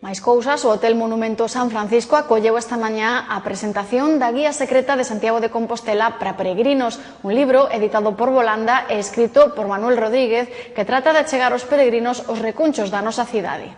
Máis cousas, o Hotel Monumento San Francisco acolleu esta mañá a presentación da Guía Secreta de Santiago de Compostela para peregrinos, un libro editado por Volanda e escrito por Manuel Rodríguez que trata de achegar aos peregrinos os recunchos da nosa cidade.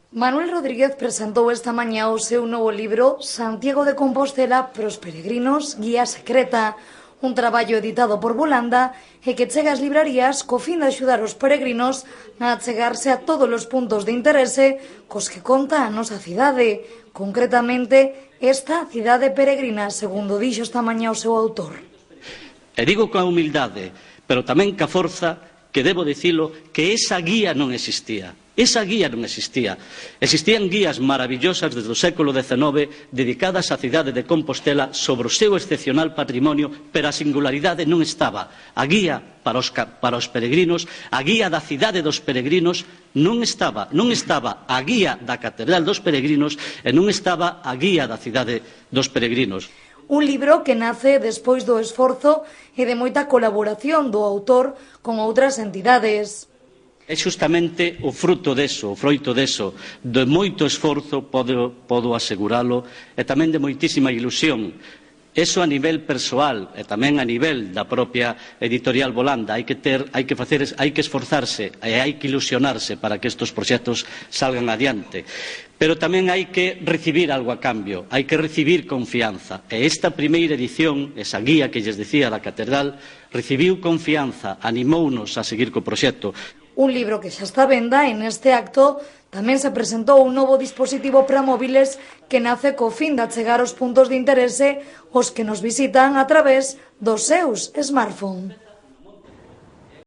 Manuel Rodríguez presentou esta mañá o seu novo libro Santiago de Compostela para os peregrinos, Guía Secreta, un traballo editado por Volanda e que chega ás librarías co fin de axudar os peregrinos a achegarse a todos os puntos de interese cos que conta a nosa cidade, concretamente esta cidade peregrina, segundo dixo esta mañá o seu autor. E digo coa humildade, pero tamén ca forza, que debo dicilo, que esa guía non existía. Esa guía non existía. Existían guías maravillosas desde o século XIX dedicadas á cidade de Compostela sobre o seu excepcional patrimonio, pero a singularidade non estaba. A guía para os peregrinos, a guía da cidade dos peregrinos non estaba. Non estaba a guía da Catedral dos Peregrinos e non estaba a guía da cidade dos peregrinos. Un libro que nace despois do esforzo e de moita colaboración do autor con outras entidades. É xustamente o fruto deso, o froito deso, de moito esforzo, podo aseguralo, e tamén de moitísima ilusión. Eso a nivel persoal e tamén a nivel da propia editorial Volanda. Hai que esforzarse e hai que ilusionarse para que estes proxectos salgan adiante. Pero tamén hai que recibir algo a cambio, hai que recibir confianza. E esta primeira edición, esa guía que lles dicía da Catedral, recibiu confianza, animounos a seguir co proxecto. Un libro que xa está á venda e neste acto tamén se presentou un novo dispositivo para móviles que nace co fin de achegar os puntos de interese aos que nos visitan a través dos seus smartphones.